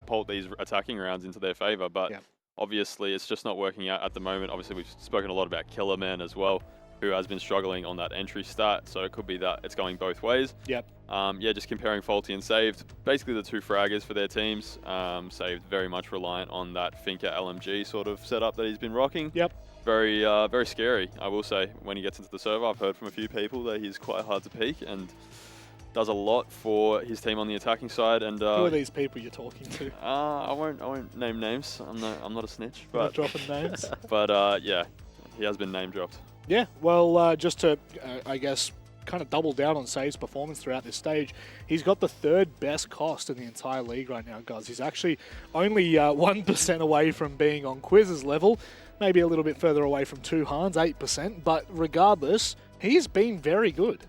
catapult these attacking rounds into their favour. But obviously, it's just not working out at the moment. Obviously, we've spoken a lot about Killerman as well, who has been struggling on that entry stat. So it could be that it's going both ways. Yep. Yeah, just comparing Faulty and Saved, basically the two fraggers for their teams. Saved very much reliant on that Finca LMG sort of setup that he's been rocking. Yep. Very, very scary, I will say, when he gets into the server. I've heard from a few people that he's quite hard to peak and does a lot for his team on the attacking side. And who are these people you're talking to? I won't name names. I'm not a snitch. But not dropping names. But yeah, he has been name dropped. Yeah, well, just to, I guess, kind of double down on Save's performance throughout this stage, he's got the third best cost in the entire league right now, guys. He's actually only 1% away from being on Quiz's level, maybe a little bit further away from Tuhan's, 8%, but regardless, he's been very good.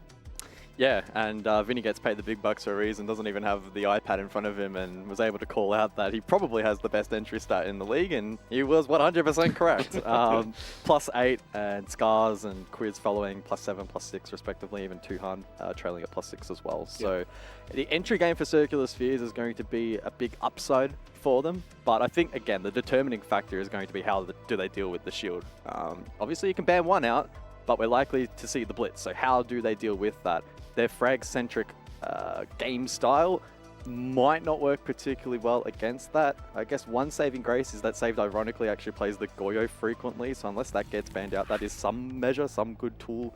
Yeah, and Vinny gets paid the big bucks for a reason, doesn't even have the iPad in front of him, and was able to call out that he probably has the best entry stat in the league, and he was 100% correct. +8, and Scars and Quiz following +7, +6 respectively, even Tuhan trailing at +6 as well. So the entry game for Circular Spheres is going to be a big upside for them, but I think, again, the determining factor is going to be how do they deal with the shield. Obviously, you can ban one out, but we're likely to see the blitz, so how do they deal with that? Their frag-centric game style might not work particularly well against that. I guess one saving grace is that Saved ironically actually plays the Goyo frequently, so unless that gets banned out, that is some measure, some good tool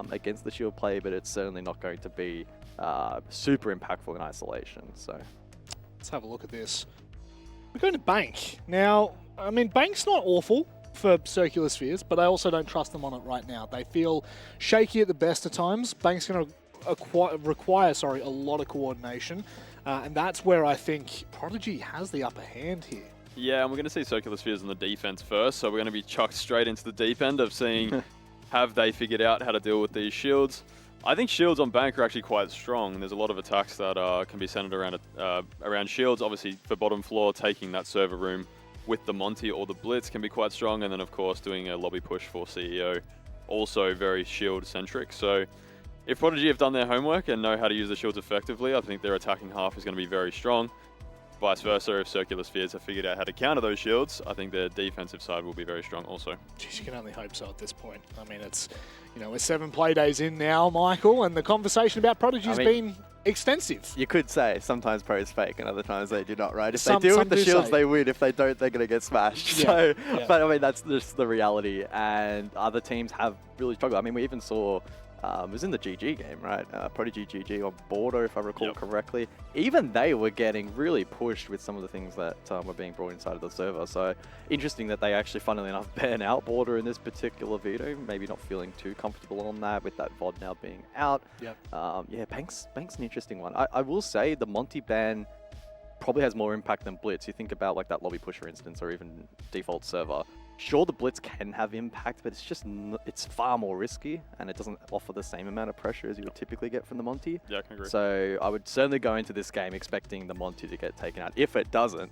against the shield play, but it's certainly not going to be super impactful in isolation. So let's have a look at this. We're going to Bank. Now, I mean, Bank's not awful for Circular Spheres, but I also don't trust them on it right now. They feel shaky at the best of times. Bank's going to require a lot of coordination, and that's where I think Prodigy has the upper hand here. Yeah, and we're going to see Circular Spheres on the defense first, so we're going to be chucked straight into the deep end of seeing have they figured out how to deal with these shields. I think shields on Bank are actually quite strong. There's a lot of attacks that can be centered around shields. Obviously, for bottom floor, taking that server room with the Monty or the Blitz can be quite strong, and then of course doing a lobby push for CEO, also very shield-centric. So if Prodigy have done their homework and know how to use the shields effectively, I think their attacking half is going to be very strong. Vice versa, if Circular Spheres have figured out how to counter those shields, I think their defensive side will be very strong also. Jeez, you can only hope so at this point. I mean, it's, we're 7 play days in now, Michael, and the conversation about Prodigy has been extensive. You could say sometimes pros fake and other times they do not, right? If they deal with the shields, they win. If they don't, they're going to get smashed. Yeah. But I mean, that's just the reality. And other teams have really struggled. I mean, we even saw, it was in the GG game, right? Prodigy GG on Border, if I recall correctly. Even they were getting really pushed with some of the things that were being brought inside of the server. So interesting that they actually, funnily enough, ban out Border in this particular veto. Maybe not feeling too comfortable on that with that VOD now being out. Yeah, Bank's an interesting one. I will say the Monty ban probably has more impact than Blitz. You think about like that lobby push, for instance, or even default server. Sure, the Blitz can have impact, but it's far more risky, and it doesn't offer the same amount of pressure as you would typically get from the Monty. Yeah, I can agree. So I would certainly go into this game expecting the Monty to get taken out. If it doesn't,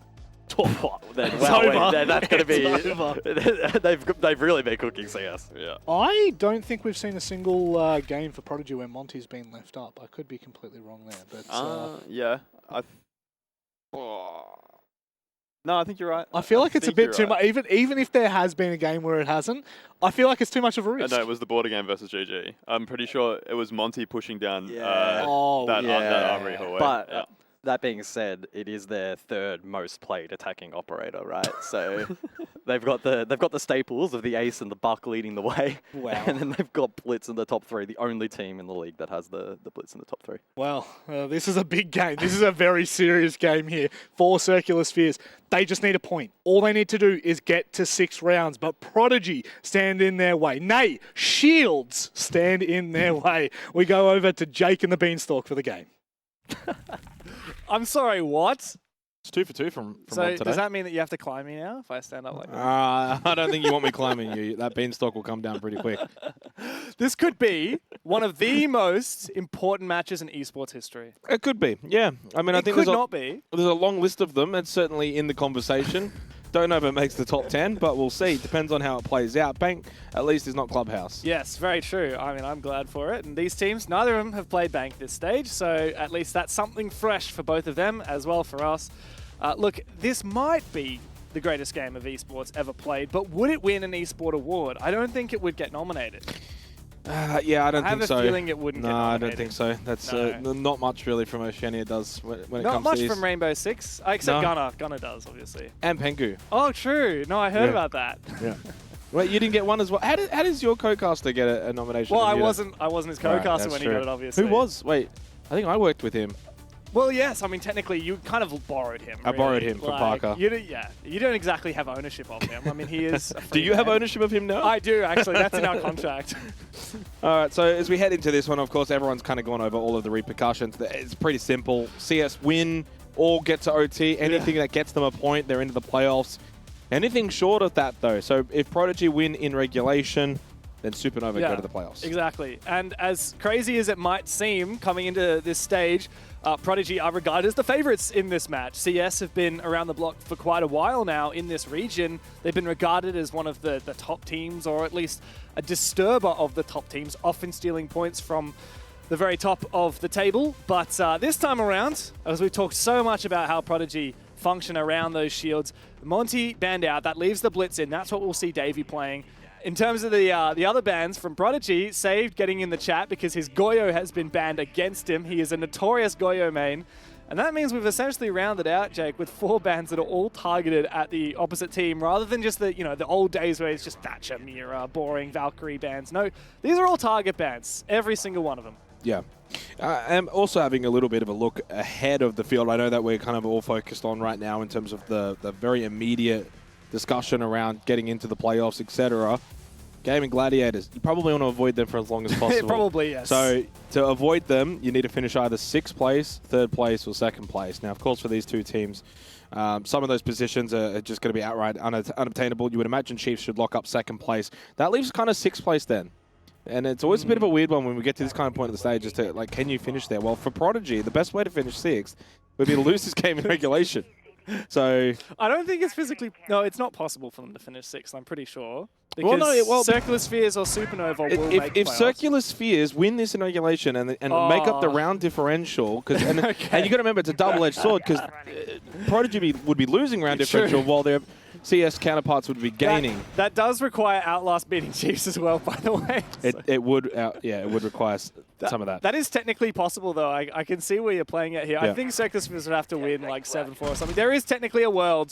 then that's going to be... they've really been cooking CS. Yeah. I don't think we've seen a single game for Prodigy where Monty's been left up. I could be completely wrong there, but... yeah. No, I think you're right. I feel like it's a bit too much. Even if there has been a game where it hasn't, I feel like it's too much of a risk. No, it was the Border game versus GG. I'm pretty sure it was Monty pushing down that Armory hallway. But that being said, it is their third most played attacking operator, right? So they've got the staples of the Ace and the Buck leading the way. Wow. And then they've got Blitz in the top 3, the only team in the league that has the Blitz in the top 3. Well, this is a big game. This is a very serious game here for Circular Spheres. They just need a point. All they need to do is get to 6 rounds, but Prodigy stand in their way. Nay, Shields stand in their way. We go over to Jake and the Beanstalk for the game. I'm sorry, what? It's 2 for 2 from Rob today. Does that mean that you have to climb me now if I stand up like that? I don't think you want me climbing you. That beanstalk will come down pretty quick. This could be one of the most important matches in esports history. It could be, yeah. I mean, I think there's a long list of them. It's certainly in the conversation. Don't know if it makes the top 10, but we'll see. Depends on how it plays out. Bank, at least, is not Clubhouse. Yes, very true. I mean, I'm glad for it. And these teams, neither of them have played Bank this stage, so at least that's something fresh for both of them, as well for us. Look, this might be the greatest game of esports ever played, but would it win an esport award? I don't think it would get nominated. Yeah, I don't think so. I have a feeling it wouldn't get No, I nominated. don't think so. That's No. not much really from Oceania does when it Not comes much to these. from Rainbow Six, except No. Gunner. Gunner does, obviously. And Pengu. Oh, true. No, I heard Yeah. about that. Yeah. Wait, you didn't get one as well? How does your co-caster get a nomination? Well, and I you don't? wasn't his Right, co-caster that's when true. he got it, obviously. Who was? Wait, I think I worked with him. Well, yes. I mean, technically, you kind of borrowed him. I borrowed really. him from Parker. You don't exactly have ownership of him. I mean, he is. A Do free you have man. ownership of him now? I do, actually. That's in our contract. All right, so as we head into this one, of course, everyone's kind of gone over all of the repercussions. It's pretty simple. CS win or get to OT. Anything that gets them a point, they're into the playoffs. Anything short of that, though. So if Prodigy win in regulation, then Supernova go to the playoffs. Exactly. And as crazy as it might seem coming into this stage, Prodigy are regarded as the favorites in this match. CS have been around the block for quite a while now in this region. They've been regarded as one of the top teams, or at least a disturber of the top teams, often stealing points from the very top of the table. But this time around, as we talked so much about how Prodigy function around those shields, Monty banned out. That leaves the Blitz in. That's what we'll see Davey playing. In terms of the other bans from Prodigy, Saved getting in the chat because his Goyo has been banned against him. He is a notorious Goyo main. And that means we've essentially rounded out, Jake, with 4 bans that are all targeted at the opposite team, rather than just the old days where it's just Thatcher, Mira, boring Valkyrie bans. No, these are all target bans, every single one of them. Yeah. I'm also having a little bit of a look ahead of the field. I know that we're kind of all focused on right now in terms of the very immediate discussion around getting into the playoffs, etc. Gaming Gladiators, you probably want to avoid them for as long as possible. Probably, yes. So to avoid them, you need to finish either 6th place, 3rd place, or 2nd place. Now, of course, for these two teams, some of those positions are just going to be outright unobtainable. You would imagine Chiefs should lock up 2nd place. That leaves kind of 6th place then. And it's always a bit of a weird one when we get to this kind of point of the stage as to, like, can you finish there? Well, for Prodigy, the best way to finish 6th would be to lose this game in regulation. So I don't think it's physically... No, it's not possible for them to finish 6th, I'm pretty sure. Because Circular Spheres or Supernova will make if playoffs. Circular Spheres win this in regulation and make up the round differential, and you got to remember it's a double-edged sword because Prodigy would be losing round differential while their CS counterparts would be gaining. That does require Outlast beating Chiefs as well, by the way. It would require some of that. That is technically possible, though. I can see where you're playing it here. Yeah. I think Circular Spheres would have to win like 7-4 or something. There is technically a world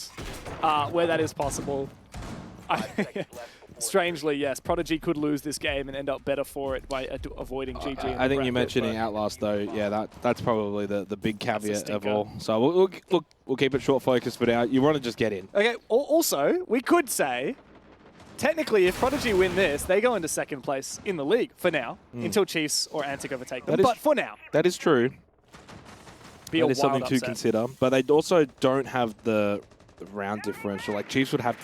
where that is possible. Strangely, yes, Prodigy could lose this game and end up better for it by avoiding GG. I think you mentioning Outlast, though, yeah, that's probably the big caveat of all. So we'll keep it short focus for now. You want to just get in. Okay, also, we could say, technically, if Prodigy win this, they go into 2nd place in the league for now, until Chiefs or Antic overtake them. But for now. That is true. That is something to consider. But they also don't have the round differential. Like, Chiefs would have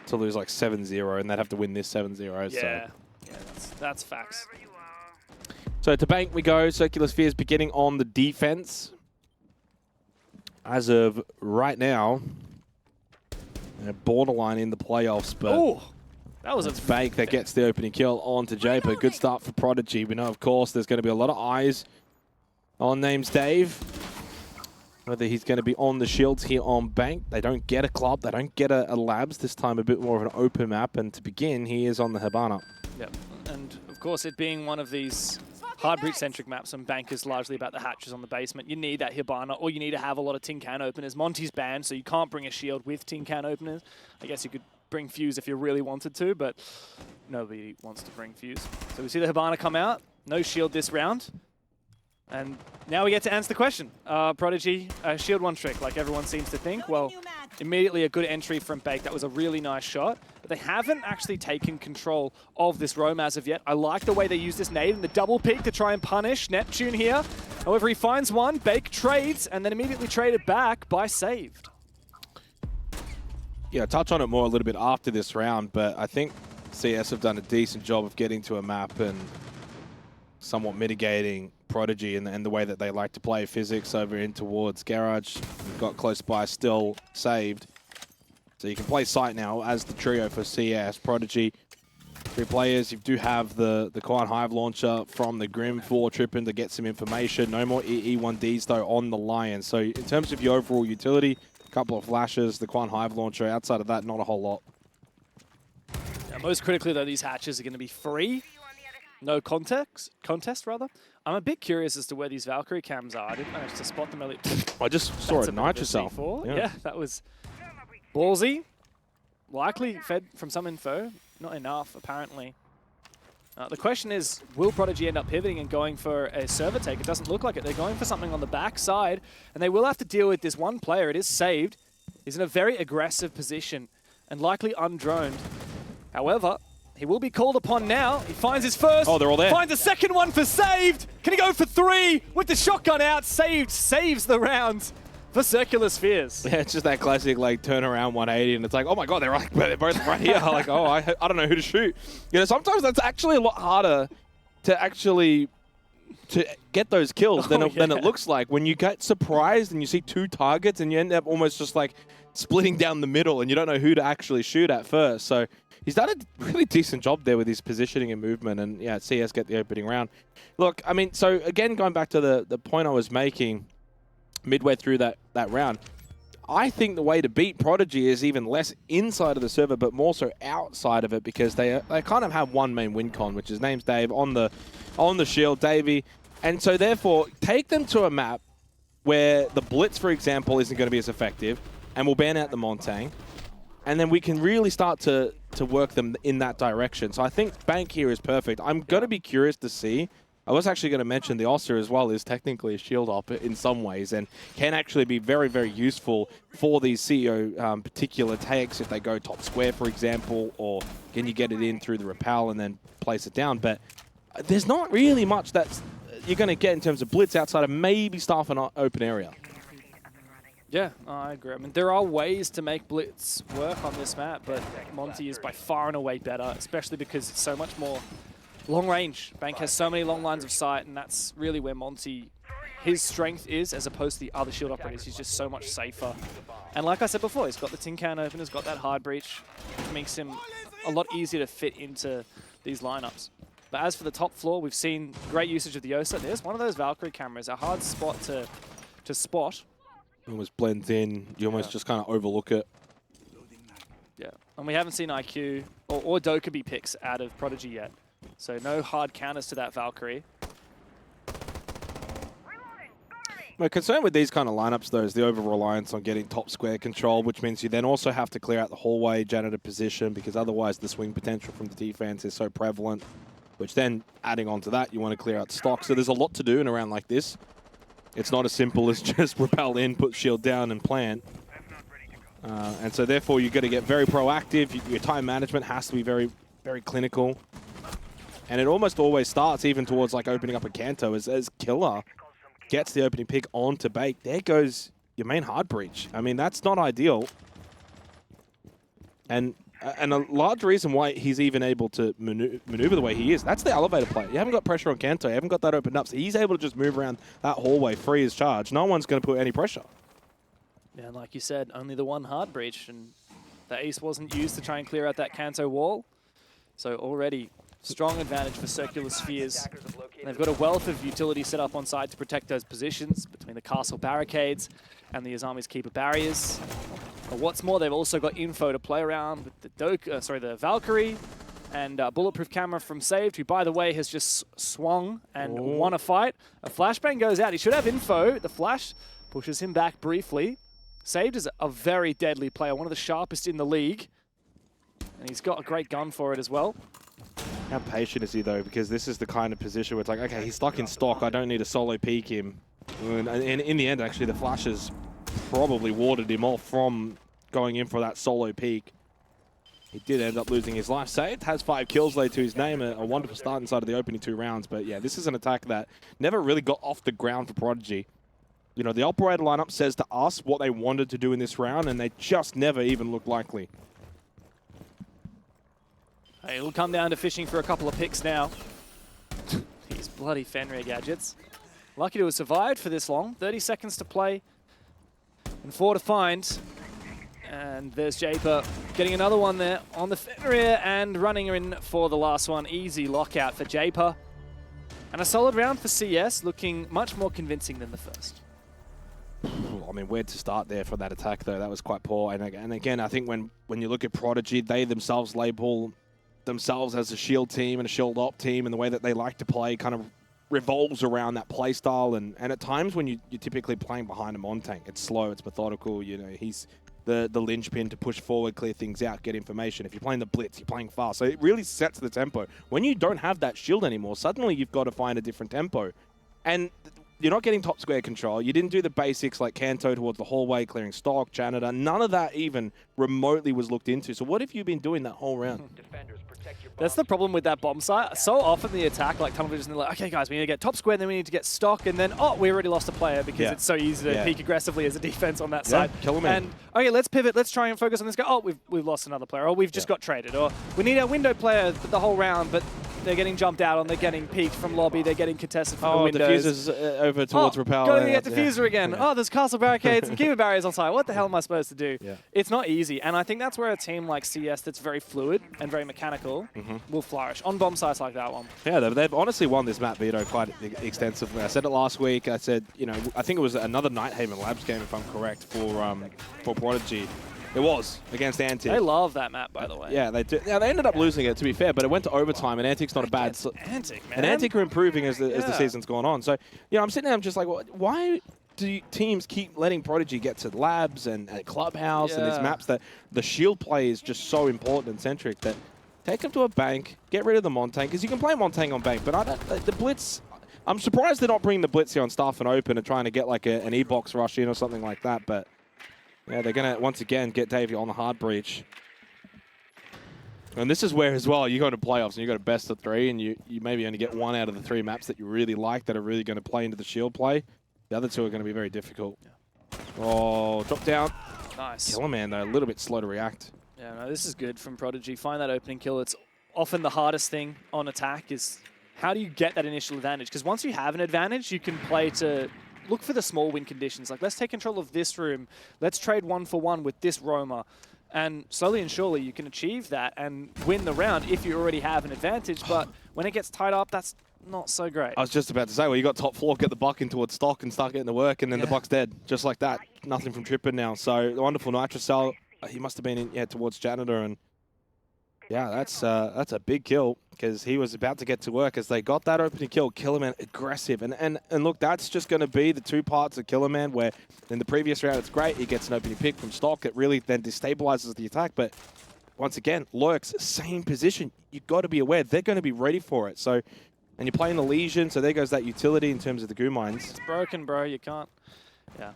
to lose like 7-0, and they'd have to win this 7-0. Yeah, that's facts. So to bank we go. Circular Spheres beginning on the defense. As of right now, they're borderline in the playoffs, but that was a bank that gets the opening kill onto Japer. Good start for Prodigy. We know, of course, there's going to be a lot of eyes on names Dave. Whether he's going to be on the shields here on Bank. They don't get a club. They don't get a labs. This time a bit more of an open map. And to begin, he is on the Hibana. Yep. And of course, it being one of these hard breach-centric maps, and Bank is largely about the hatches on the basement. You need that Hibana, or you need to have a lot of tin can openers. Monty's banned, so you can't bring a shield with tin can openers. I guess you could bring Fuse if you really wanted to, but nobody wants to bring Fuse. So we see the Hibana come out. No shield this round. And now we get to answer the question. Prodigy, shield one trick, like everyone seems to think. Well, immediately a good entry from Bake. That was a really nice shot. But they haven't actually taken control of this roam as of yet. I like the way they use this nade and the double peek to try and punish Neptune here. However, he finds one. Bake trades and then immediately traded back by Saved. Yeah, touch on it more a little bit after this round, but I think CS have done a decent job of getting to a map and somewhat mitigating Prodigy and the way that they like to play physics over in towards Garage. We've got close by still Saved. So you can play site now as the trio for CS. Prodigy, 3 players. You do have the Quiet Hive launcher from the Grim for Trippin to get some information. No more E1Ds though on the Lion. So in terms of your overall utility, A couple of flashes, the Quan Hive launcher. Outside of that, not a whole lot. Most critically, though, these hatches are going to be free. No contest, rather. I'm a bit curious as to where these Valkyrie cams are. I didn't manage to spot them earlier. I just saw That's a bit of a Nitrocell. C4. Yeah. Yeah, that was ballsy. Likely fed from some info. Not enough, apparently. The question is, will Prodigy end up pivoting and going for a server take? It doesn't look like it. They're going for something on the back side, and they will have to deal with this one player. It is saved. He's in a very aggressive position and likely undroned. However, he will be called upon now. He finds his first. Oh, they're all there. Finds a second one for saved. Can he go for 3 with the shotgun out? Saved saves the round for Circular Spheres. Yeah, it's just that classic like turnaround 180, and it's like, oh my god, they're both right here. Like, oh, I don't know who to shoot. You know, sometimes that's actually a lot harder to get those kills than it looks like. When you get surprised and you see 2 targets and you end up almost just like splitting down the middle, and you don't know who to actually shoot at first. So he's done a really decent job there with his positioning and movement, and yeah, CS get the opening round. Look, I mean, so again, going back to the point I was making midway through that round, I think the way to beat Prodigy is even less inside of the server, but more so outside of it, because they kind of have one main win con, which is name's Dave on the shield, Davey, and so therefore take them to a map where the Blitz, for example, isn't going to be as effective, and we'll ban out the Montang, and then we can really start to work them in that direction. So I think Bank here is perfect. I'm going to be curious to see. I was actually going to mention the OCE as well is technically a shield op in some ways, and can actually be very, very useful for these CEO particular takes if they go top square, for example, or can you get it in through the rappel and then place it down. But there's not really much that you're going to get in terms of blitz outside of maybe staff an open area. Yeah, I agree. I mean, there are ways to make blitz work on this map, but Monty is by far and away better, especially because it's so much more long range. Bank has so many long lines of sight, and that's really where Monty, his strength is, as opposed to the other shield operators. He's just so much safer. And like I said before, he's got the tin can open, he's got that hard breach, which makes him a lot easier to fit into these lineups. But as for the top floor, we've seen great usage of the OCE. There's one of those Valkyrie cameras, a hard spot to spot. It almost blends in. You almost just kind of overlook it. Yeah, and we haven't seen IQ or Dokkaebi picks out of Prodigy yet. So no hard counters to that Valkyrie. My concern with these kind of lineups, though, is the over-reliance on getting top square control, which means you then also have to clear out the hallway janitor position, because otherwise the swing potential from the defense is so prevalent, which then, adding on to that, you want to clear out stock. So there's a lot to do in a round like this. It's not as simple as just rappel in, put shield down, and plant. And so therefore you've got to get very proactive. Your time management has to be very, very clinical. And it almost always starts even towards like opening up a Kanto as Killer gets the opening pick onto Bake. There goes your main hard breach. I mean, that's not ideal. And a large reason why he's even able to maneuver the way he is, that's the elevator play. You haven't got pressure on Kanto. You haven't got that opened up. So he's able to just move around that hallway free as charge. No one's going to put any pressure. Yeah, and like you said, only the one hard breach, and the ace wasn't used to try and clear out that Kanto wall. So already strong advantage for Circular Spheres. They've got a wealth of utility set up on side to protect those positions between the castle barricades and the Azami's Keeper barriers. But what's more, they've also got info to play around with the Valkyrie and bulletproof camera from Saved, who, by the way, has just swung and won a fight. A flashbang goes out. He should have info. The flash pushes him back briefly. Saved is a very deadly player, one of the sharpest in the league. And he's got a great gun for it as well. How patient is he, though? Because this is the kind of position where it's like, okay, he's stuck in stock. I don't need to solo peek him. And in the end, actually, the flashes probably warded him off from going in for that solo peek. He did end up losing his life. Saved has 5 kills laid to his name, a wonderful start inside of the opening 2 rounds. But yeah, this is an attack that never really got off the ground for Prodigy. You know, the operator lineup says to us what they wanted to do in this round, and they just never even looked likely. Hey, it'll come down to fishing for a couple of picks now. These bloody Fenrir gadgets. Lucky to have survived for this long. 30 seconds to play and 4 to find. And there's Japer getting another one there on the Fenrir and running in for the last one. Easy lockout for Japer. And a solid round for CS, looking much more convincing than the first. I mean, where to start there for that attack, though? That was quite poor. And again, I think when you look at Prodigy, they themselves label themselves as a shield team and a shield op team, and the way that they like to play kind of revolves around that play style. And at times when you're typically playing behind a Montank, it's slow, it's methodical. You know, he's the linchpin to push forward, clear things out, get information. If you're playing the blitz, you're playing fast. So it really sets the tempo. When you don't have that shield anymore, suddenly you've got to find a different tempo. And you're not getting top square control. You didn't do the basics like Kanto towards the hallway, clearing stock, janitor. None of that even remotely was looked into. So what have you been doing that whole round? That's the problem with that bomb site. So often the attack, like tunnel vision, they're like, okay guys, we need to get top square, then we need to get stock, and then, oh, we already lost a player because it's so easy to peek aggressively as a defense on that side. Kill him in. And, okay, let's pivot, let's try and focus on this guy. Oh, we've lost another player, or we've just got traded, or we need our window player the whole round, but they're getting jumped out on, they're getting peeked from lobby, they're getting contested from the windows. Diffuser's over towards Repel. Go to get Diffuser again. Oh, there's castle barricades and keeper barriers on site. What the hell am I supposed to do? It's not easy, and I think that's where a team like CS that's very fluid and very mechanical will flourish on bomb sites like that one. Yeah, they've honestly won this map, Vito, quite extensively. I said it last week. I said, you know, I think it was another Nighthaven Labs game, if I'm correct, for Prodigy. It was against Antic. They love that map, by the way. Yeah, they do. Now, they ended up losing it, to be fair, but it went to overtime, and Antic's not a bad... Antic, man. And Antic are improving as the season's gone on. So, you know, I'm sitting there, I'm just like, well, why do teams keep letting Prodigy get to labs and Clubhouse and these maps that the shield play is just so important and centric that take them to a bank, get rid of the Montagne, because you can play Montagne on bank, but I don't, the Blitz... I'm surprised they're not bringing the Blitz here on Staff and Open and trying to get like an E-box rush in or something like that, but... Yeah, they're going to, once again, get Davey on the hard breach. And this is where, as well, you go to playoffs and you got a best of 3, and you maybe only get 1 out of the 3 maps that you really like that are really going to play into the shield play. The other 2 are going to be very difficult. Oh, drop down. Nice. Killer Man, though, a little bit slow to react. Yeah, no, this is good from Prodigy. Find that opening kill. It's often the hardest thing on attack is how do you get that initial advantage? Because once you have an advantage, you can play to... Look for the small win conditions. Like, let's take control of this room. Let's trade 1-for-1 with this roamer. And slowly and surely you can achieve that and win the round if you already have an advantage. But when it gets tied up, that's not so great. I was just about to say, well, you got top floor, get the buck in towards stock and start getting to work, and then the buck's dead. Just like that. Nothing from Tripper now. So, the wonderful Nitrocell, he must have been in, towards Janitor, and yeah, that's a big kill because he was about to get to work as they got that opening kill. Killerman aggressive, and look, that's just going to be the 2 parts of Killerman where in the previous round it's great, he gets an opening pick from stock that really then destabilizes the attack, but once again, Lurks, same position. You've got to be aware they're going to be ready for it. So, and you're playing the Legion, so there goes that utility in terms of the goo mines. It's broken, bro. You can't. Yeah.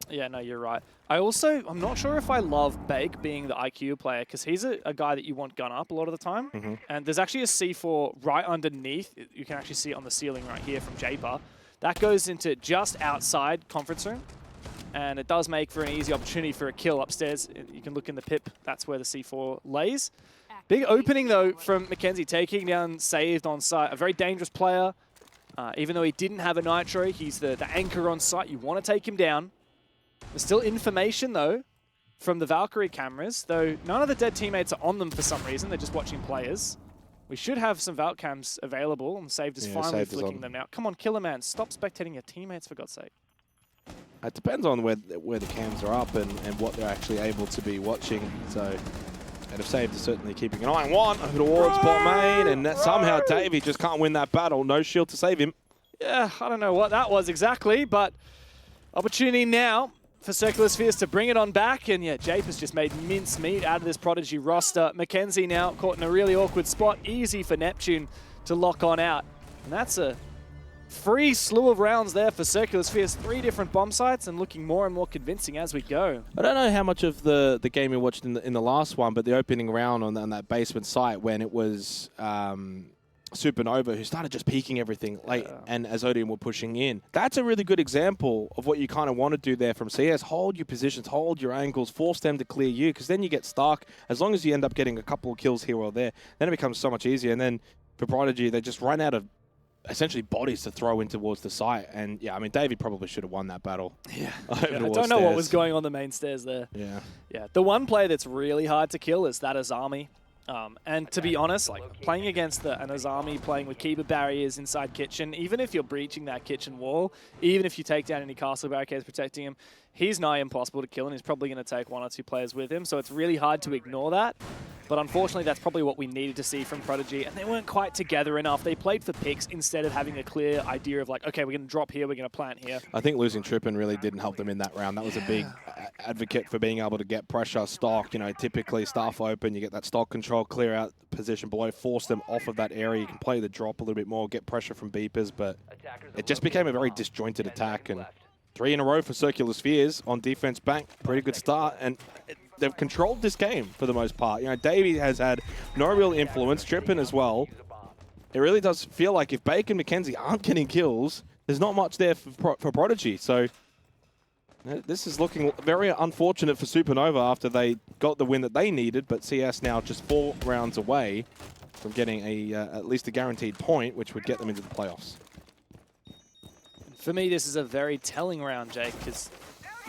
Yeah, no, you're right. I'm not sure if I love Bake being the IQ player because he's a guy that you want gun up a lot of the time. And there's actually a C4 right underneath. You can actually see it on the ceiling right here from Japer. That goes into just outside conference room. And it does make for an easy opportunity for a kill upstairs. You can look in the pip. That's where the C4 lays. Big opening, though, from Mackenzie, taking down Saved on site. A very dangerous player. Even though he didn't have a Nitro, he's the anchor on site. You want to take him down. There's still information, though, from the Valkyrie cameras, though none of the dead teammates are on them for some reason. They're just watching players. We should have some Valk cams available, and Saved is finally flicking them now. Come on, Killer Man, stop spectating your teammates, for God's sake. It depends on where the cams are up and what they're actually able to be watching. So, and if Saved is certainly keeping an eye on one over towards bot main, and somehow Davey just can't win that battle. No shield to save him. Yeah, I don't know what that was exactly, but opportunity now for Circular Spheres to bring it on back. And yeah, Jape has just made mincemeat out of this Prodigy roster. Mackenzie now caught in a really awkward spot. Easy for Neptune to lock on out. And that's a free slew of rounds there for Circular Spheres. 3 different bomb sites and looking more and more convincing as we go. I don't know how much of the game you watched in the last one, but the opening round on that basement site when it was Supernova, who started just peeking everything late, and as Odium were pushing in. That's a really good example of what you kind of want to do there from CS. Hold your positions, hold your angles, force them to clear you, because then you get stuck. As long as you end up getting a couple of kills here or there, then it becomes so much easier. And then for Prodigy, they just run out of essentially bodies to throw in towards the site. And yeah, I mean, Davey probably should have won that battle. Yeah, I don't know what was going on the main stairs there. Yeah. The one player that's really hard to kill is that Azami. And to be honest, like playing against an Azami, playing with keeper barriers inside kitchen, even if you're breaching that kitchen wall, even if you take down any castle barricades protecting him, he's nigh impossible to kill, and he's probably going to take 1 or 2 players with him, so it's really hard to ignore that. But unfortunately, that's probably what we needed to see from Prodigy, and they weren't quite together enough. They played for picks instead of having a clear idea of like, okay, we're going to drop here, we're going to plant here. I think losing Trippin really didn't help them in that round. That was a big advocate for being able to get pressure, stock. You know, typically staff open, you get that stock control, clear out position below, force them off of that area. You can play the drop a little bit more, get pressure from beepers, but it just became a very disjointed attack. And 3 in a row for Circular Spheres on defense bank. Pretty good start. And they've controlled this game for the most part. You know, Davey has had no real influence, Trippin as well. It really does feel like if Bake and McKenzie aren't getting kills, there's not much there for Prodigy. So this is looking very unfortunate for Supernova after they got the win that they needed, but CS now just 4 rounds away from getting a at least a guaranteed point, which would get them into the playoffs. For me, this is a very telling round, Jake, because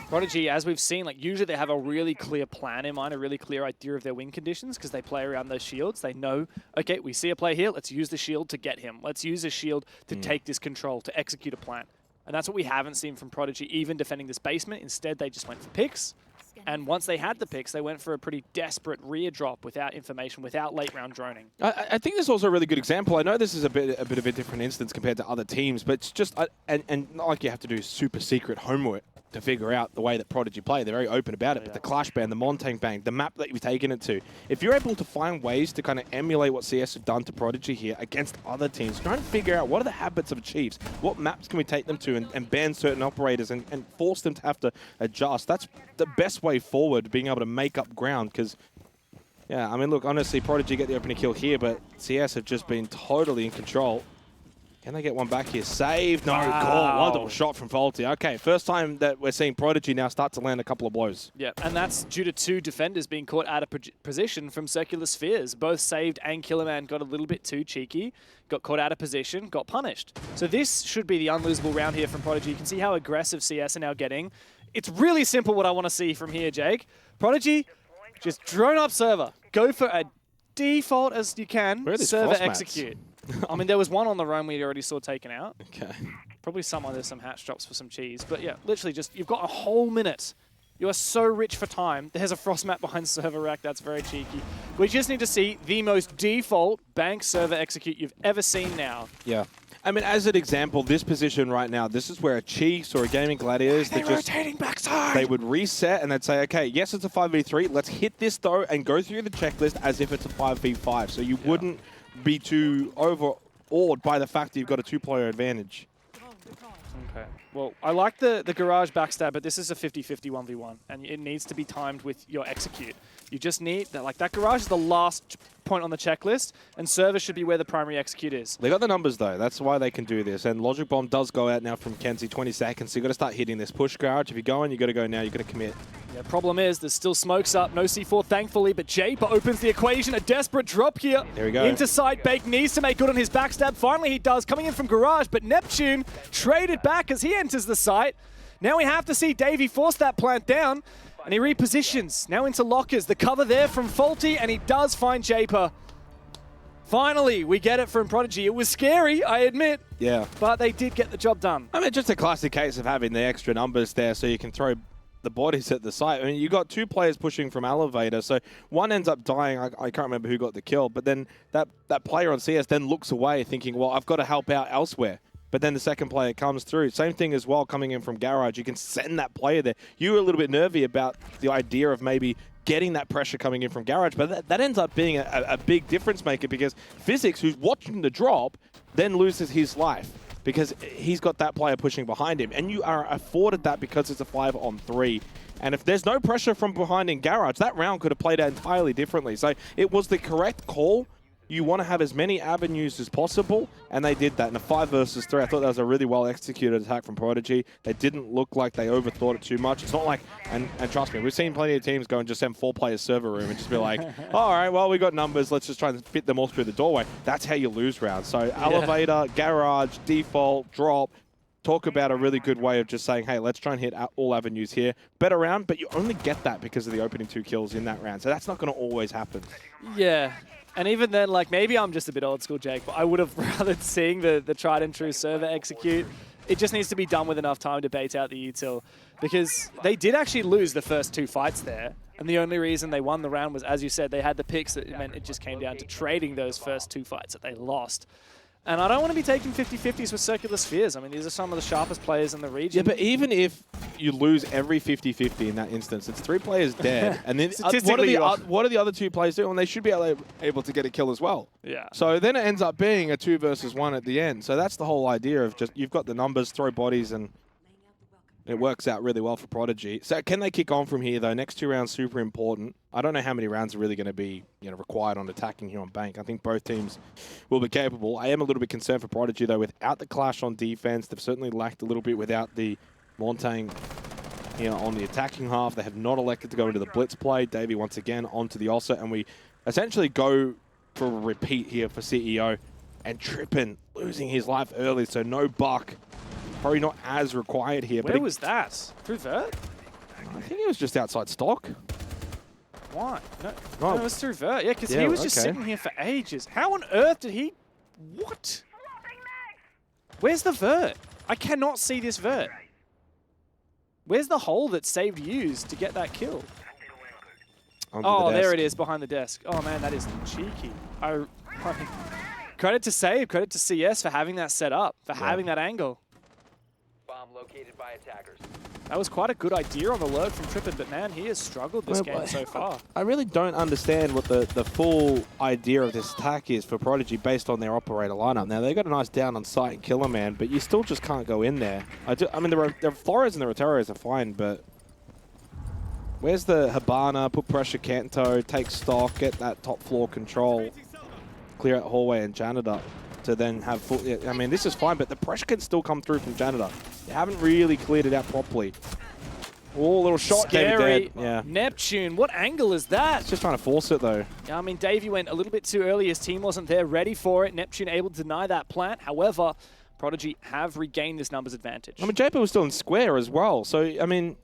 Prodigy, as we've seen, like usually they have a really clear plan in mind, a really clear idea of their win conditions because they play around those shields. They know, okay, we see a play here, let's use the shield to get him. Let's use the shield to take this control, to execute a plan. And that's what we haven't seen from Prodigy, even defending this basement. Instead, they just went for picks. And once they had the picks, they went for a pretty desperate rear drop without information, without late round droning. I think this is also a really good example. I know this is a bit of a different instance compared to other teams, but it's just, and not like you have to do super secret homework to figure out the way that Prodigy play. They're very open about it, but the Clash Band, the Montang Bang, the map that you've taken it to, if you're able to find ways to kind of emulate what CS have done to Prodigy here against other teams, try and figure out what are the habits of Chiefs, what maps can we take them to and ban certain operators and force them to have to adjust. That's the best way forward, being able to make up ground, because yeah, I mean, look, honestly, Prodigy get the opening kill here, but CS have just been totally in control. Can they get one back here? Saved. No goal. Wonderful shot from Faulty. Okay, first time that we're seeing Prodigy now start to land a couple of blows. Yeah, and that's due to 2 defenders being caught out of position from Circular Spheres. Both Saved and Killerman got a little bit too cheeky, got caught out of position, got punished. So this should be the unlosable round here from Prodigy. You can see how aggressive CS are now getting. It's really simple what I want to see from here, Jake. Prodigy, just drone up server. Go for a default as you can. Where are these server frost mats? execute. I mean, there was one on the roam we already saw taken out. Okay. Probably there's some hatch drops for some cheese. But yeah, literally just, you've got a whole minute. You are so rich for time. There's a frost mat behind server rack. That's very cheeky. We just need to see the most default bank server execute you've ever seen now. Yeah. I mean, as an example, this position right now, this is where a Chiefs or a Gaming Gladiators, They're rotating backside. They would reset and they'd say, okay, yes, it's a 5v3. Let's hit this though and go through the checklist as if it's a 5v5. So you wouldn't be too overawed by the fact that you've got a 2-player advantage. Okay. Well, I like the garage backstab, but this is a 50-50 1v1, and it needs to be timed with your execute. You just need that. Like that garage is the last point on the checklist, and server should be where the primary execute is. They got the numbers though. That's why they can do this. And Logic Bomb does go out now from Kenzie, 20 seconds. So you got to start hitting this push garage. If you're going, you got to go now. You got to commit. Yeah, problem is there's still smokes up. No C4, thankfully, but Japer opens the equation. A desperate drop here. There we go. Into side. Bake needs to make good on his backstab. Finally, he does. Coming in from garage, but Neptune traded back as he enters the site. Now we have to see Davey force that plant down, and he repositions. Now into lockers. The cover there from Faulty, and he does find Japer. Finally, we get it from Prodigy. It was scary, I admit. Yeah. But they did get the job done. I mean, just a classic case of having the extra numbers there so you can throw the bodies at the site. I mean, you got 2 players pushing from elevator, so one ends up dying. I can't remember who got the kill, but then that player on CS then looks away thinking, well, I've got to help out elsewhere. But then the second player comes through. Same thing as well coming in from garage. You can send that player there. You were a little bit nervy about the idea of maybe getting that pressure coming in from garage, but that ends up being a big difference maker because Physics, who's watching the drop, then loses his life because he's got that player pushing behind him. And you are afforded that because it's a 5-on-3. And if there's no pressure from behind in garage, that round could have played out entirely differently. So it was the correct call. You want to have as many avenues as possible, and they did that in a 5 versus 3. I thought that was a really well executed attack from Prodigy. They didn't look like they overthought it too much. It's not like, and trust me, we've seen plenty of teams go and just send 4 players server room and just be like, oh, all right, well, we got numbers. Let's just try and fit them all through the doorway. That's how you lose rounds. So elevator, garage, default, drop. Talk about a really good way of just saying, hey, let's try and hit all avenues here. Better round, but you only get that because of the opening 2 kills in that round. So that's not going to always happen. Yeah. And even then, like, maybe I'm just a bit old school, Jake, but I would have rather seeing the tried and true server execute it just needs to be done with enough time to bait out the util, because they did actually lose the first 2 fights there. And the only reason they won the round was, as you said, they had the picks that meant it just came down to trading those first 2 fights that they lost. And I don't want to be taking 50-50s with Circular Spheres. I mean, these are some of the sharpest players in the region. Yeah, but even if you lose every 50-50 in that instance, it's 3 players dead. And then what are the other 2 players doing? They should be able to get a kill as well. Yeah. So then it ends up being a 2 versus 1 at the end. So that's the whole idea of just, you've got the numbers, throw bodies, and it works out really well for Prodigy. So can they kick on from here, though? Next 2 rounds, super important. I don't know how many rounds are really going to be required on attacking here on Bank. I think both teams will be capable. I am a little bit concerned for Prodigy, though. Without the clash on defense, they've certainly lacked a little bit without the Montang on the attacking half. They have not elected to go into the blitz play. Davey once again onto the OCE, and we essentially go for a repeat here for CEO. And Trippin losing his life early, so no buck. Probably not as required here. Where was that? Through Vert? I think he was just outside stock. Why? No, it was through Vert. Yeah, because he was just sitting here for ages. How on earth did he... What? Where's the Vert? I cannot see this Vert. Where's the hole that saved Hughes to get that kill? Oh, there it is, behind the desk. Oh, man, that is cheeky. Credit to Save, credit to CS for having that set up, for having that angle. Located by attackers. That was quite a good idea on the lurk from Trippin, but man, he has struggled this game so far. I really don't understand what the full idea of this attack is for Prodigy based on their operator lineup. Now, they've got a nice down on sight and killer man, but you still just can't go in there. I mean, the Flores and the Roteros are fine, but where's the Habana? Put pressure Kanto, take stock, get that top floor control, clear out hallway and janitor to then have full... I mean, this is fine, but the pressure can still come through from janitor. You haven't really cleared it out properly. Oh, little shot. Scary. Yeah. Neptune, what angle is that? It's just trying to force it, though. Yeah, I mean, Davey went a little bit too early. His team wasn't there ready for it. Neptune able to deny that plant. However, Prodigy have regained this numbers advantage. I mean, JP was still in square as well. So, I mean,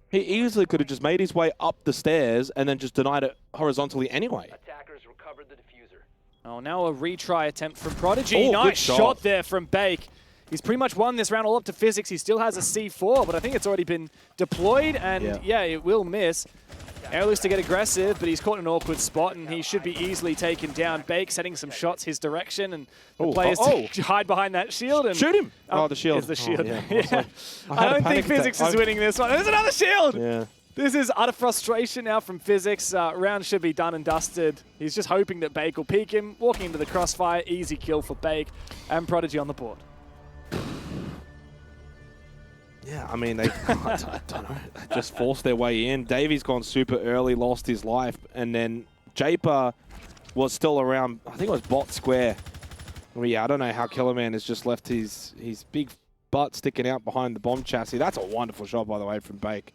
he easily could have just made his way up the stairs and then just denied it horizontally anyway. Attackers recovered the diffuser. Oh, now a retry attempt from Prodigy. Oh, nice shot there from Bake. He's pretty much won this round all up to physics. He still has a C4, but I think it's already been deployed, and yeah it will miss. Air looks to get aggressive, but he's caught in an awkward spot, and he should be easily taken down. Bake setting some shots his direction, and the players to hide behind that shield. And shoot him! The shield. It's the shield. Yeah. Yeah. I don't think physics is winning this one. There's another shield! Yeah. This is utter frustration now from Physics. Round should be done and dusted. He's just hoping that Bake will peek him. Walking into the crossfire, easy kill for Bake, and Prodigy on the board. Yeah, I mean, they I don't know, just forced their way in. Davey's gone super early, lost his life, and then Japer was still around, I think it was bot square. Well, yeah, I don't know how Killerman has just left his big butt sticking out behind the bomb chassis. That's a wonderful shot, by the way, from Bake.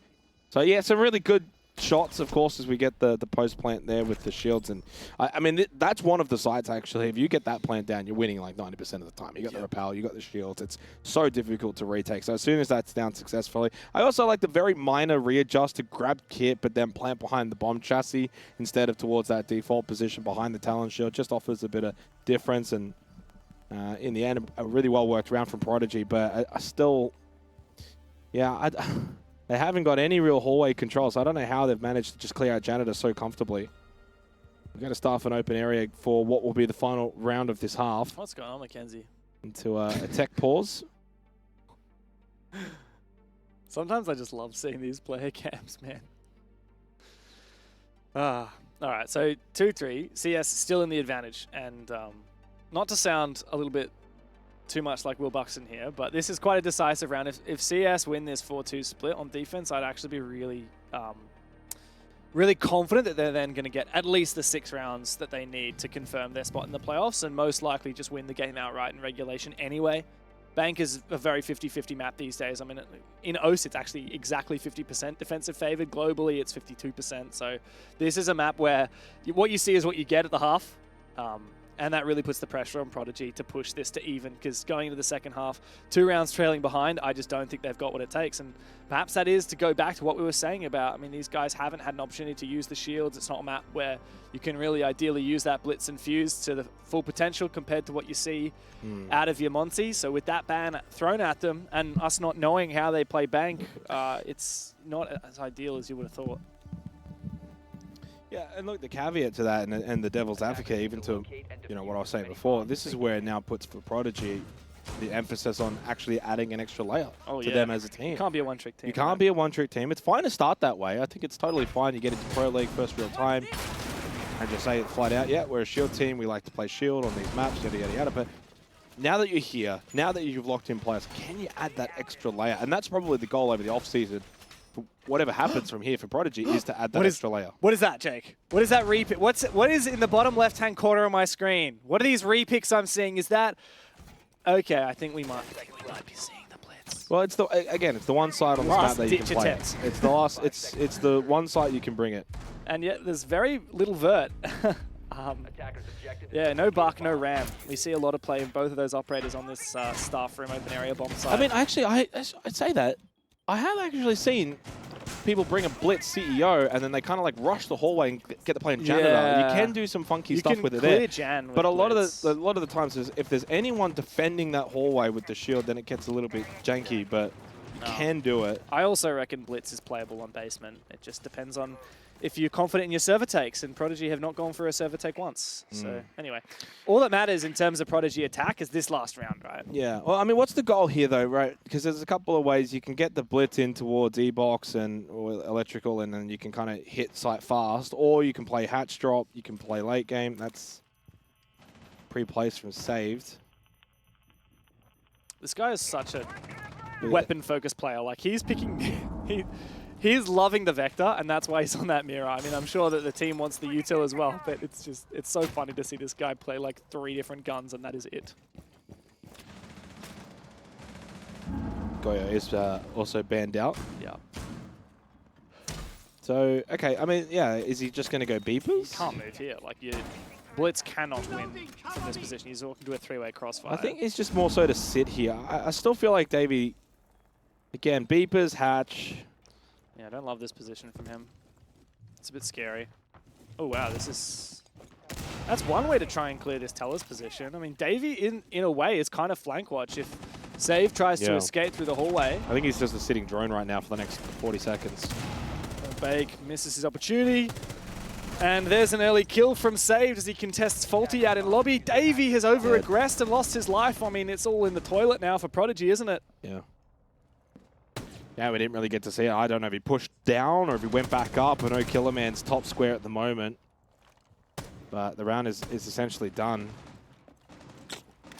So, yeah, some really good shots, of course, as we get the post plant there with the shields. And I mean, that's one of the sides, actually. If you get that plant down, you're winning like 90% of the time. You got the rappel, you got the shields. It's so difficult to retake. So as soon as that's down successfully, I also like the very minor readjust to grab kit, but then plant behind the bomb chassis instead of towards that default position behind the Talon shield. Just offers a bit of difference. And in the end, a really well worked round from Prodigy. But I still, yeah, they haven't got any real hallway control, so I don't know how they've managed to just clear out Janitor so comfortably. We're going to start an open area for what will be the final round of this half. What's going on, Mackenzie? Into a tech pause. Sometimes I just love seeing these player cams, man. All right, so 2-3. CS still in the advantage. And not to sound a little bit too much like Will Buxton here, but this is quite a decisive round. If CS win this 4-2 split on defense, I'd actually be really really confident that they're then going to get at least the 6 rounds that they need to confirm their spot in the playoffs, and most likely just win the game outright in regulation anyway. Bank is a very 50-50 map these days. I mean, in OCE, it's actually exactly 50% defensive favored. Globally, it's 52%. So this is a map where what you see is what you get at the half. And that really puts the pressure on Prodigy to push this to even, because going into the second half, 2 rounds trailing behind, I just don't think they've got what it takes. And perhaps that is to go back to what we were saying about, I mean, these guys haven't had an opportunity to use the shields. It's not a map where you can really ideally use that blitz and fuse to the full potential compared to what you see out of your Monty. So with that ban thrown at them and us not knowing how they play Bank, it's not as ideal as you would have thought. Yeah, and look, the caveat to that and the devil's advocate, even to what I was saying before, this is where it now puts for Prodigy the emphasis on actually adding an extra layer to them as a team. You can't be a one-trick team. You can't be a one-trick team. It's fine to start that way. I think it's totally fine. You get into Pro League first real time and just say it flat out, yeah, we're a shield team. We like to play shield on these maps, yada, yada, yada. But now that you're here, now that you've locked in players, can you add that extra layer? And that's probably the goal over the off-season. Whatever happens from here for Prodigy is to add that extra layer. What is that, Jake? What is that repick? What is in the bottom left-hand corner of my screen? What are these repicks I'm seeing? Is that... Okay, I think we might be seeing the blitz. Well, it's the one side on the map that you can play. It's the last. It's the one side you can bring it. And yet there's very little vert. Yeah, no Buck, no Ram. We see a lot of play of both of those operators on this staff room open area bomb side. I mean, actually, I'd say that. I have actually seen people bring a blitz CEO and then they kind of like rush the hallway and get the play in janitor. Yeah. You can do some funky stuff with it there. there. But a lot of the times is if there's anyone defending that hallway with the shield, then it gets a little bit janky. But you can do it. I also reckon blitz is playable on basement. It just depends on if you're confident in your server takes, and Prodigy have not gone for a server take once. So anyway, all that matters in terms of Prodigy attack is this last round, right? Yeah. Well, I mean, what's the goal here, though, right? Because there's a couple of ways you can get the blitz in towards E-Box or electrical, and then you can kind of hit site fast, or you can play hatch drop, you can play late game. That's pre-placed from saved. This guy is such a weapon-focused player. Like, he's picking... He's loving the Vector, and that's why he's on that mirror. I mean, I'm sure that the team wants the util as well, but it's so funny to see this guy play like 3 different guns, and that is it. Goyo is also banned out. Yeah. So, okay, I mean, yeah, is he just going to go beepers? You can't move here. Like, Blitz cannot win from this position. He's walking to a 3-way crossfire. I think it's just more so to sit here. I still feel like Davey, again, beepers, hatch... Yeah, I don't love this position from him. It's a bit scary. Oh, wow, that's one way to try and clear this Teller's position. I mean, Davey, in a way, is kind of flank watch. If Save tries to escape through the hallway. I think he's just a sitting drone right now for the next 40 seconds. Bake misses his opportunity. And there's an early kill from Saved as he contests Faulty out in lobby. Davey has over-aggressed and lost his life. I mean, it's all in the toilet now for Prodigy, isn't it? Yeah. Yeah, we didn't really get to see it. I don't know if he pushed down or if he went back up. I know Killerman's top square at the moment. But the round is essentially done.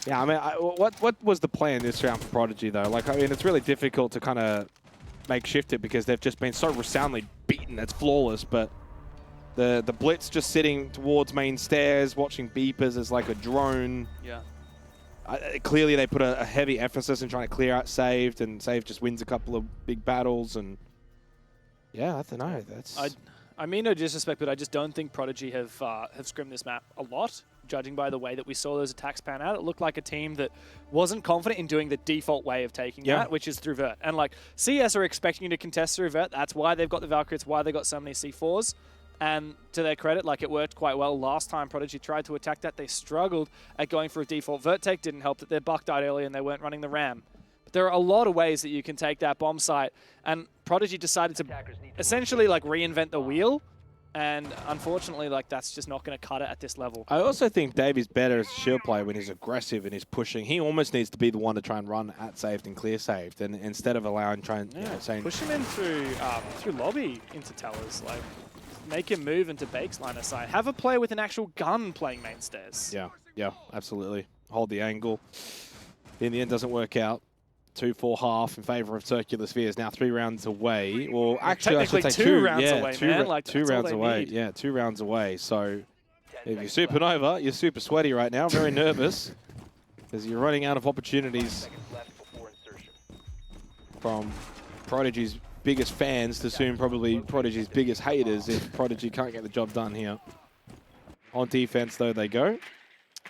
Yeah, I mean, what was the plan this round for Prodigy, though? Like, I mean, it's really difficult to kind of makeshift it because they've just been so resoundly beaten. It's flawless, but the Blitz just sitting towards main stairs, watching beepers as like a drone. Yeah. Clearly, they put a heavy emphasis in trying to clear out Saved, and Saved just wins a couple of big battles. And yeah, I don't know. I mean no disrespect, but I just don't think Prodigy have scrimmed this map a lot. Judging by the way that we saw those attacks pan out, it looked like a team that wasn't confident in doing the default way of taking that, which is through Vert. And like CS are expecting you to contest through Vert. That's why they've got the Valkyrie. It's why they got so many C4s. And to their credit, like, it worked quite well last time Prodigy tried to attack that. They struggled at going for a default Vert take. Didn't help that their Buck died early and they weren't running the Ram. But there are a lot of ways that you can take that bomb site. And Prodigy decided to essentially, like, reinvent the wheel. And unfortunately, like, that's just not going to cut it at this level. I also think Davey's better as a shield player when he's aggressive and he's pushing. He almost needs to be the one to try and run at saved and clear saved, and instead of allowing saying push him in through lobby into towers, like make him move into Bake's line of sight. Have a player with an actual gun playing main stairs. Yeah, absolutely. Hold the angle. In the end, doesn't work out. 2-4 half in favor of Circular Spheres. Now 3 rounds away. Well, actually, I should say 2 rounds away, man. Like, 2 rounds away. Need. Yeah, 2 rounds away. So if you're supernova, you're super sweaty right now. Very nervous because you're running out of opportunities from Prodigy's biggest fans to soon probably Prodigy's biggest haters if Prodigy can't get the job done here. On defense, though, they go.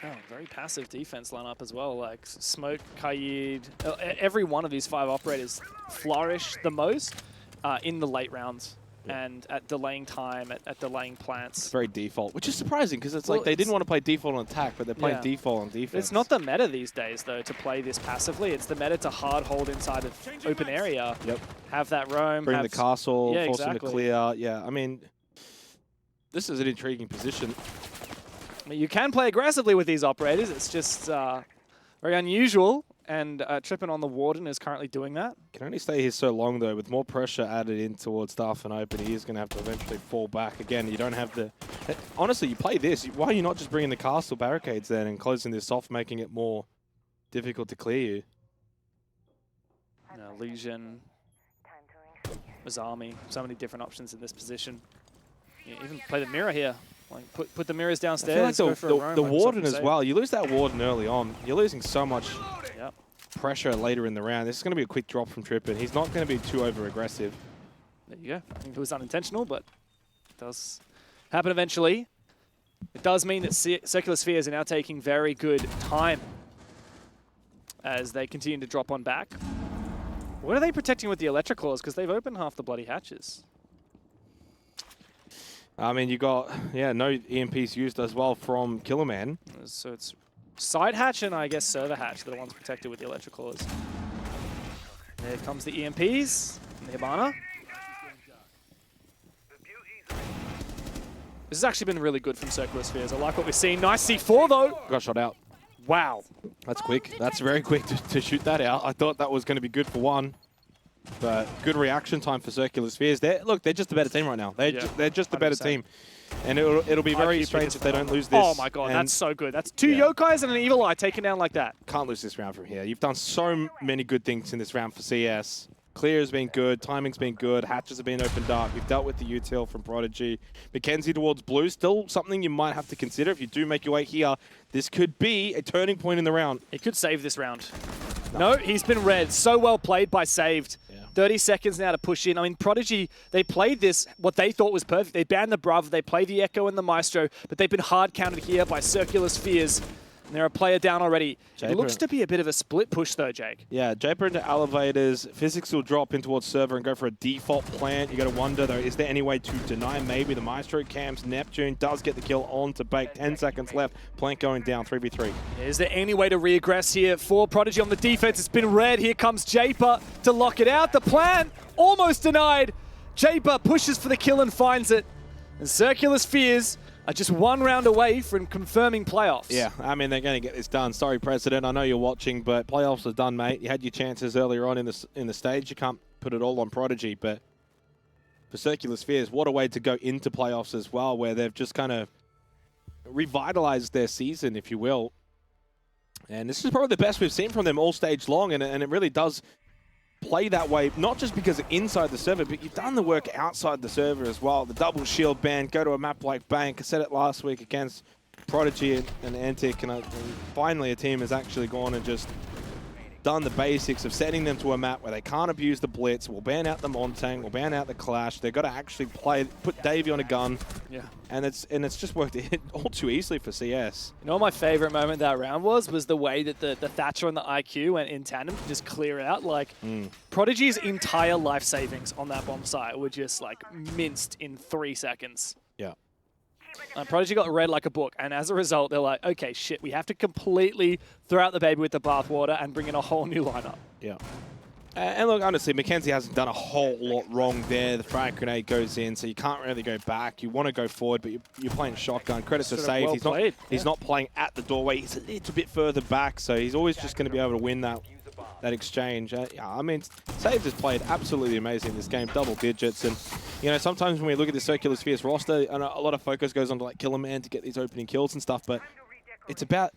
Oh, very passive defense lineup as well. Like Smoke, Kaid, every one of these 5 operators flourish the most in the late rounds and at delaying time, at delaying plants. It's very default, which is surprising because it's Well, like they didn't want to play default on attack, but they're playing default on defense. It's not the meta these days, though, to play this passively. It's the meta to hard hold inside of open area. Yep. Have that roam. Bring the castle, Yeah, force them to exactly. clear. Yeah, I mean, this is an intriguing position. I mean, you can play aggressively with these operators. It's just very unusual. And tripping on the Warden is currently doing that. Can only stay here so long, though. With more pressure added in towards Darth and Open, he is going to have to eventually fall back. Again, you don't have the... Honestly, you play this. Why are you not just bringing the castle barricades then and closing this off, making it more difficult to clear you? Legion, Azami, so many different options in this position. You even play the mirror here. Like put the mirrors downstairs. I feel like the roam, Warden as save. well. You lose that Warden early on. You're losing so much Yep. pressure later in the round. This is going to be a quick drop from Trippin. He's not going to be too over-aggressive. There you go. I think it was unintentional, but it does happen eventually. It does mean that Circular Spheres are now taking very good time as they continue to drop on back. What are they protecting with the Electroclaws? Because they've opened half the bloody hatches. I mean, you got, no EMPs used as well from Killerman. So it's side hatch and I guess server hatch, the ones protected with the Electroclaws. There comes the EMPs and the Hibana. This has actually been really good from Circular Spheres. I like what we're seeing. Nice C4 though. Got shot out. Wow. That's quick. That's very quick to shoot that out. I thought that was going to be good for one. But good reaction time for Circular Spheres. Look, they're just a better team right now. They're just a better 100%. team. And it'll be very strange if they don't lose this. Oh my god, and that's so good. That's 2 Yokais and an Evil Eye taken down like that. can't lose this round from here. You've done so many good things in this round for CS. Clear has been good, timing's been good, hatches have been opened up. You've dealt with the util from Prodigy. Mackenzie towards blue, still something you might have to consider if you do make your way here. This could be a turning point in the round. It could save this round. No, he's been red. So well played by Saved. 30 seconds now to push in. I mean, Prodigy, they played this, what they thought was perfect. They banned the Bravo, they played the Echo and the Maestro, but they've been hard countered here by Circular Spheres. And they're a player down already. It looks to be a bit of a split push though, Jake. Yeah, Japer into elevators. Physics will drop in towards server and go for a default plant. You got to wonder though, is there any way to deny maybe the Maestro cams? Neptune does get the kill on to Bake. 10 seconds left. Plant going down, 3v3. Is there any way to regress here for Prodigy on the defense? It's been red. Here comes Japer to lock it out. The plant almost denied. Japer pushes for the kill and finds it. And Circular Spheres are just 1 round away from confirming playoffs. Yeah, I mean, they're going to get this done. Sorry, President, I know you're watching, but playoffs are done, mate. You had your chances earlier on in the stage. You can't put it all on Prodigy, but for Circular Spheres, what a way to go into playoffs as well, where they've just kind of revitalized their season, if you will. And this is probably the best we've seen from them all stage long, and it really does play that way, not just because of inside the server, but you've done the work outside the server as well. The double shield ban, go to a map like Bank. I said it last week against Prodigy and Antic, and finally a team has actually gone and just done the basics of setting them to a map where they can't abuse the blitz. We'll ban out the Montang, we'll ban out the Clash. They've got to actually put Davey on a gun. Yeah. And it's just worked all too easily for CS. You know what my favorite moment that round was the way that the Thatcher and the IQ went in tandem to just clear out. Like, Prodigy's entire life savings on that bomb site were just like minced in 3 seconds. Yeah. Prodigy got read like a book, and as a result, they're like, okay, shit, we have to completely throw out the baby with the bathwater and bring in a whole new lineup. Yeah. And look, honestly, Mackenzie hasn't done a whole lot wrong there. The frag grenade goes in, so you can't really go back. You want to go forward, but you're playing shotgun. Credit to Save. Well he's not playing at the doorway. He's a little bit further back, so he's always just going to be able to win that exchange. I mean, Save has played absolutely amazing in this game, double digits. And, you know, sometimes when we look at the Circular Spheres roster, and a lot of focus goes on to like Killerman to get these opening kills and stuff, but it's about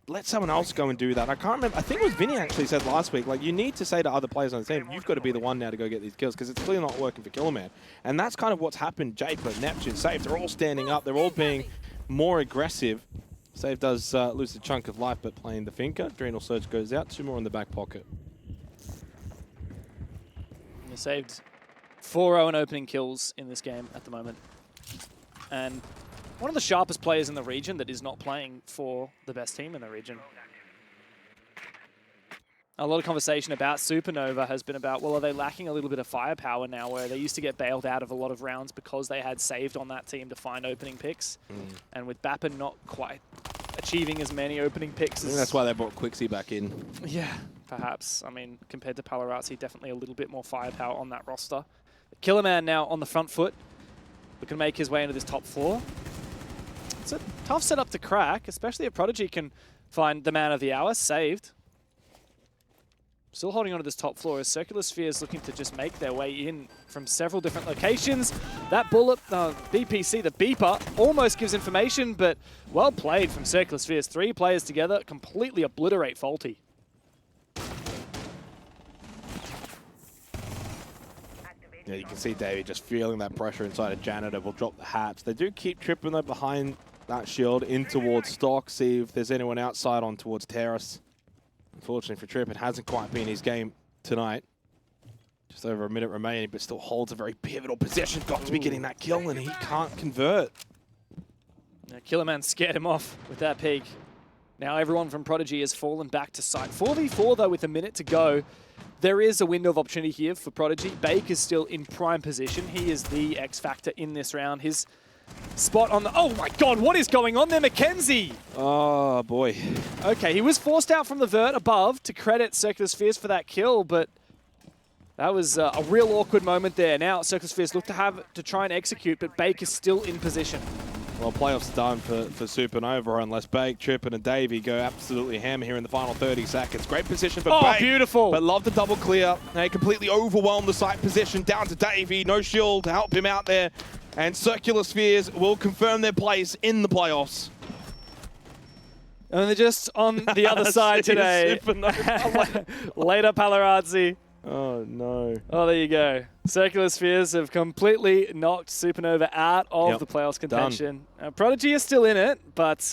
let someone else go and do that. I can't remember. I think it was Vinny actually said last week, like, you need to say to other players on the team, you've got to be the one now to go get these kills because it's clearly not working for Killerman. And that's kind of what's happened. Japer, Neptune, Save, they're all standing up. They're all being more aggressive. Save does lose a chunk of life, but playing the Finker. Adrenal Surge goes out. 2 more in the back pocket. They saved 4-0 in opening kills in this game at the moment. And one of the sharpest players in the region that is not playing for the best team in the region. A lot of conversation about Supernova has been about, well, are they lacking a little bit of firepower now where they used to get bailed out of a lot of rounds because they had saved on that team to find opening picks. And with Bappen not quite achieving as many opening picks I think that's why they brought Quixie back in. Yeah, perhaps. I mean, compared to Palarazzi, definitely a little bit more firepower on that roster. Killerman now on the front foot, looking to make his way into this top floor. It's a tough setup to crack, especially if Prodigy can find the man of the hour, saved. Still holding on to this top floor as Circular Spheres looking to just make their way in from several different locations. That bullet, BPC, the beeper, almost gives information, but well played from Circular Spheres. 3 players together, completely obliterate Faulty. Yeah, you can see Davey just feeling that pressure inside a Janitor. Will drop the hats. They do keep tripping though behind that shield in towards Stock. See if there's anyone outside on towards Terrace. Unfortunately for Tripp, it hasn't quite been his game tonight. Just over a minute remaining, but still holds a very pivotal position. Got to be getting that kill, and he can't convert. Now, Killerman scared him off with that peek. Now everyone from Prodigy has fallen back to site. 4v4 though with a minute to go. There is a window of opportunity here for Prodigy. Bake is still in prime position. He is the X factor in this round. His spot on the... Oh my god, what is going on there, Mackenzie? Oh boy. Okay, he was forced out from the vert above to credit Circular Spheres for that kill, but that was a real awkward moment there. Now Circular Spheres look to try and execute, but Bake is still in position. Well, playoffs done for Supernova unless Bake, Trippin and Davey go absolutely hammer here in the final 30 seconds. Great position for Bake. Beautiful. But love the double clear. They completely overwhelmed the site position. Down to Davey. No shield to help him out there. And Circular Spheres will confirm their place in the playoffs. And they're just on the other side today. Later, Palarazzi. Oh, no. Oh, there you go. Circular Spheres have completely knocked Supernova out of the playoffs contention. Prodigy is still in it, but,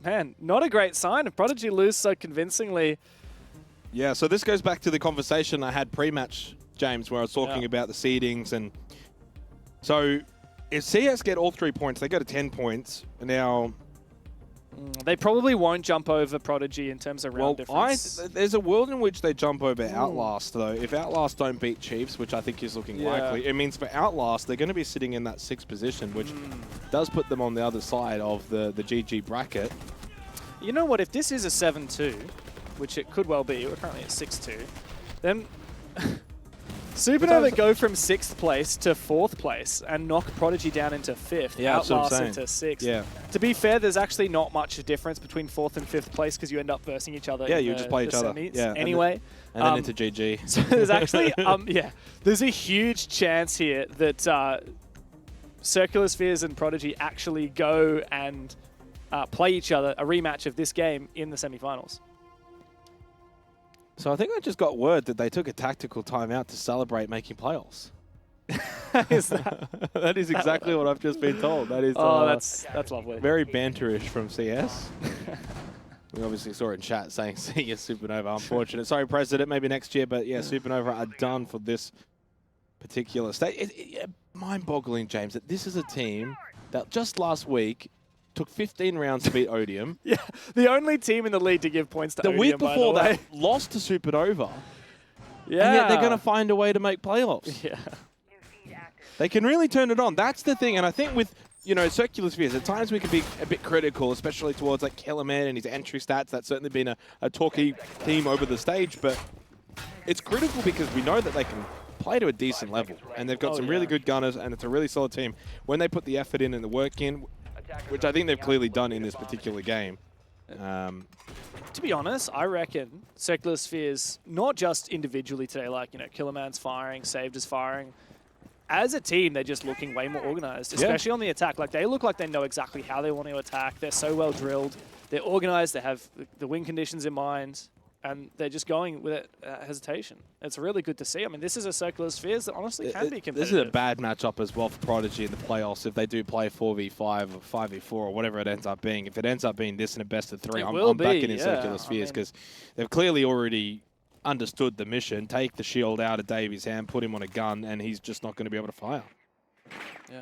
man, not a great sign if Prodigy lose so convincingly. Yeah, so this goes back to the conversation I had pre-match, James, where I was talking about the seedings. And so if CS get all 3 points, they go to 10 points. Now... They probably won't jump over Prodigy in terms of round difference. There's a world in which they jump over Outlast, though. If Outlast don't beat Chiefs, which I think is looking likely, it means for Outlast, they're going to be sitting in that 6th position, which does put them on the other side of the GG bracket. You know what? If this is a 7-2, which it could well be, we're currently at 6-2, then... Supernova go from 6th place to 4th place and knock Prodigy down into 5th, Outlast into 6th. Yeah. To be fair, there's actually not much difference between 4th and 5th place because you end up versing each other. Yeah, in you just play each other. Yeah. Anyway. And then into GG. So there's actually, there's a huge chance here that Circular Spheres and Prodigy actually go and play each other, a rematch of this game in the semifinals. So I think I just got word that they took a tactical timeout to celebrate making playoffs. Is that? That is exactly what I've just been told. That is that's lovely. Very banterish from CS. We obviously saw it in chat saying, see you, Supernova. Unfortunate. Sorry, President, maybe next year. But yeah, Supernova are done for this particular stage. Mind-boggling, James, that this is a team that just last week took 15 rounds to beat Odium. Yeah, the only team in the league to give points to Odium, week before that, lost to Supernova. Yeah. And yet they're going to find a way to make playoffs. Yeah. They can really turn it on. That's the thing. And I think with, Circular Spheres, at times we can be a bit critical, especially towards like Kellerman and his entry stats. That's certainly been a talky team over the stage. But it's critical because we know that they can play to a decent level. And they've got some really good gunners, and it's a really solid team. When they put the effort in and the work in, which I think they've clearly done in this particular game. To be honest, I reckon Circular Spheres, not just individually today, like, Killerman's firing, Saved is firing. As a team, they're just looking way more organized, especially on the attack. Like, they look like they know exactly how they want to attack. They're so well drilled. They're organized. They have the win conditions in mind. And they're just going with it hesitation. It's really good to see. I mean, this is a Circular Spheres that honestly can be competitive. This is a bad matchup as well for Prodigy in the playoffs if they do play 4v5 or 5v4 or whatever it ends up being. If it ends up being this in a best of 3, I'm backing in Circular Spheres because they've clearly already understood the mission. Take the shield out of Davey's hand, put him on a gun, and he's just not going to be able to fire. Yeah.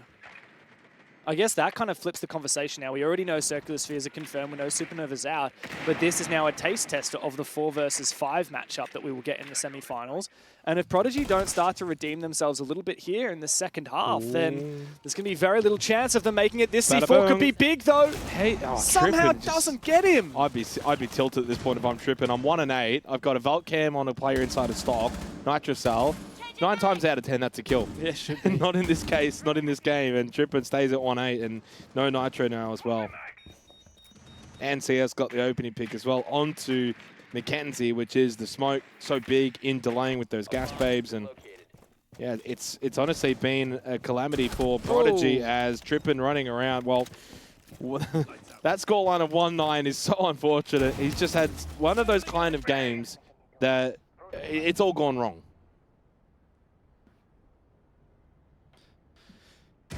I guess that kind of flips the conversation now. We already know Circular Spheres are confirmed. We know Supernova's out. But this is now a taste tester of the 4 versus 5 matchup that we will get in the semifinals. And if Prodigy don't start to redeem themselves a little bit here in the second half, then there's going to be very little chance of them making it. This C4 could be big, though. Hey, somehow Trippin doesn't get him. I'd be tilted at this point if I'm Trippin. I'm 1-8. I've got a Vault Cam on a player inside of stock. Nitrocell. 9 times out of 10, that's a kill. Yeah, should be. Not in this case, not in this game. And Trippin stays at 1-8 and no Nitro now as well. And CS got the opening pick as well onto Mackenzie, which is the smoke so big in delaying with those gas babes. And yeah, it's honestly been a calamity for Prodigy as Trippin running around. Well, that scoreline of 1-9 is so unfortunate. He's just had one of those kind of games that it's all gone wrong.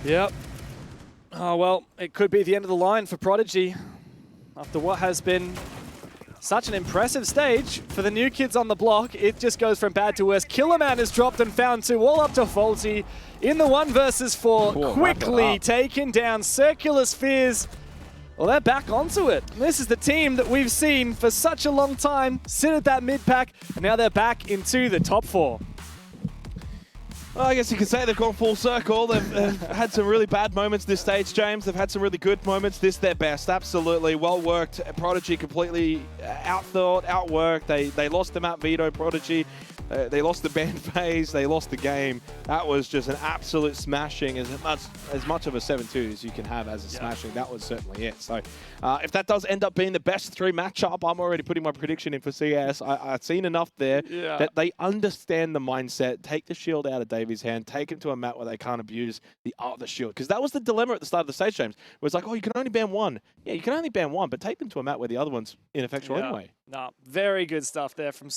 Yep. Oh, well, it could be the end of the line for Prodigy after what has been such an impressive stage for the new kids on the block. It just goes from bad to worse. Killerman is dropped and found 2, all up to Faulty in the 1 versus 4. Quickly taken down. Circular Spheres, well, they're back onto it. This is the team that we've seen for such a long time sit at that mid-pack, and now they're back into the top 4. Well, I guess you could say they've gone full circle. They've had some really bad moments this stage, James. They've had some really good moments. This their best, absolutely. Well worked. Prodigy completely outthought, outworked. They lost the map veto, Prodigy. They lost the ban phase. They lost the game. That was just an absolute smashing, as much of a 7-2 as you can have as a smashing. That was certainly it. So if that does end up being the best 3 matchup, I'm already putting my prediction in for CS. I've seen enough there that they understand the mindset. Take the shield out of Davies' hand. Take him to a map where they can't abuse the other shield. Because that was the dilemma at the start of the stage, James. It was like, oh, you can only ban 1. Yeah, you can only ban 1, but take them to a map where the other one's ineffectual anyway. No, very good stuff there from